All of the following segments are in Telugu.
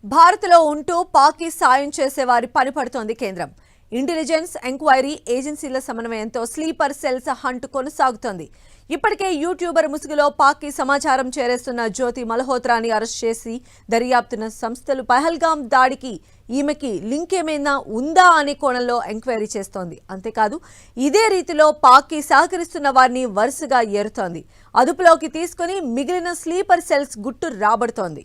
భారత్లో ఉంటూ పాక్కి సాయం చేసే వారి పని పడుతోంది కేంద్రం. ఇంటెలిజెన్స్ ఎంక్వైరీ ఏజెన్సీల సమన్వయంతో స్లీపర్ సెల్స్ హంట్ కొనసాగుతోంది. ఇప్పటికే యూట్యూబర్ ముసుగులో పాక్కి సమాచారం చేరేస్తున్న జ్యోతి మల్హోత్రాని అరెస్ట్ చేసి దర్యాప్తున్న సంస్థలు పహల్గామ్ దాడికి ఈమెకి లింక్ ఏమైనా ఉందా అనే కోణంలో ఎంక్వైరీ చేస్తోంది. అంతేకాదు ఇదే రీతిలో పాక్కి సహకరిస్తున్న వారిని వరుసగా ఏరుతోంది. అదుపులోకి తీసుకుని మిగిలిన స్లీపర్ సెల్స్ గుట్టు రాబడుతోంది.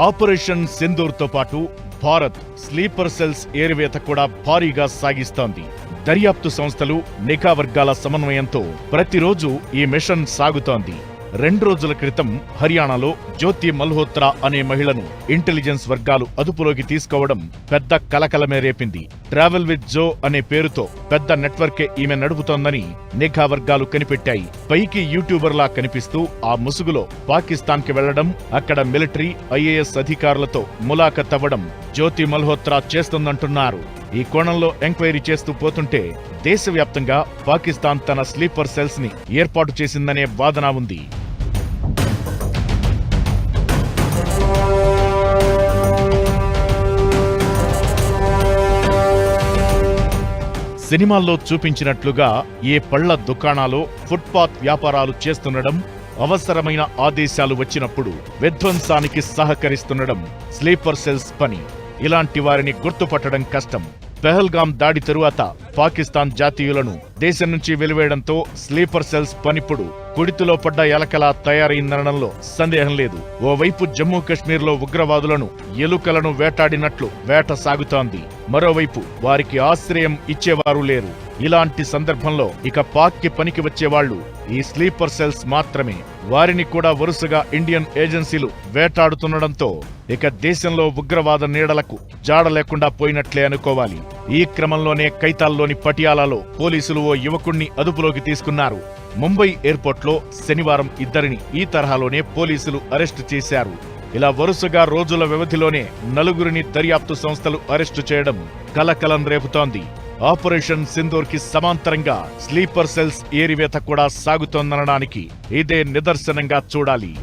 ఆపరేషన్ సింధూర్ తో పాటు భారత్ స్లీపర్ సెల్స్ ఏరివేత కూడా భారీగా సాగిస్తోంది. దర్యాప్తు సంస్థలు, నిఘా వర్గాల సమన్వయంతో ప్రతిరోజు ఈ మిషన్ సాగుతోంది. 2 రోజుల క్రితం హర్యానాలో జ్యోతి మల్హోత్రా అనే మహిళను ఇంటెలిజెన్స్ వర్గాలు అదుపులోకి తీసుకోవడం పెద్ద కలకలమే రేపింది. ట్రావెల్ విత్ జో అనే పేరుతో పెద్ద నెట్వర్కే ఈమె నడుపుతోందని నిఘా వర్గాలు కనిపెట్టాయి. పైకి యూట్యూబర్లా కనిపిస్తూ ఆ ముసుగులో పాకిస్తాన్ కి వెళ్లడం, అక్కడ మిలిటరీ, ఐఏఎస్ అధికారులతో ములాఖత్ అవ్వడం జ్యోతి మల్హోత్రా చేస్తుందంటున్నారు. ఈ కోణంలో ఎంక్వైరీ చేస్తూ పోతుంటే దేశవ్యాప్తంగా పాకిస్తాన్ తన స్లీపర్ సెల్స్ ని ఏర్పాటు చేసిందనే వాదన ఉంది. సినిమాల్లో చూపించినట్లుగా ఏ పళ్ల దుకాణాలో ఫుట్పాత్ వ్యాపారాలు చేస్తుండడం, అవసరమైన ఆదేశాలు వచ్చినప్పుడు విధ్వంసానికి సహకరిస్తుండడం స్లీపర్ సెల్స్ పని. ఇలాంటి వారిని గుర్తుపట్టడం కష్టం. పహల్గామ్ దాడి తరువాత పాకిస్తాన్ జాతీయులను దేశం నుంచి వెలివేయడంతో స్లీపర్ సెల్స్ పనిప్పుడు కుడితిలో పడ్డ ఎలకలా తయారైందనడంలో సందేహం లేదు. ఓవైపు జమ్మూ కశ్మీర్లో ఉగ్రవాదులను, ఎలుకలను వేటాడినట్లు వేట సాగుతోంది. మరోవైపు వారికి ఆశ్రయం ఇచ్చేవారు లేరు. ఇలాంటి సందర్భంలో ఇక పాక్కి పనికి వచ్చేవాళ్లు ఈ స్లీపర్ సెల్స్ మాత్రమే. వారిని కూడా వరుసగా ఇండియన్ ఏజెన్సీలు వేటాడుతుండడంతో ఇక దేశంలో ఉగ్రవాద నీడలకు జాడ లేకుండా పోయినట్లే అనుకోవాలి. ఈ క్రమంలోనే కైతాల్లోని పటియాలాలో పోలీసులు ఓ యువకుణ్ణి అదుపులోకి తీసుకున్నారు. ముంబై ఎయిర్పోర్ట్లో శనివారం 2 ఈ తరహాలోనే పోలీసులు అరెస్టు చేశారు. ఇలా వరుసగా రోజుల వ్యవధిలోనే 4 దర్యాప్తు సంస్థలు అరెస్టు చేయడం కలకలం రేపుతోంది. ఆపరేషన్ సింధూర్ కి సమాంతరంగా స్లీపర్ సెల్స్ ఏరివేత కూడా సాగుతోందనడానికి ఇదే నిదర్శనంగా చూడాలి.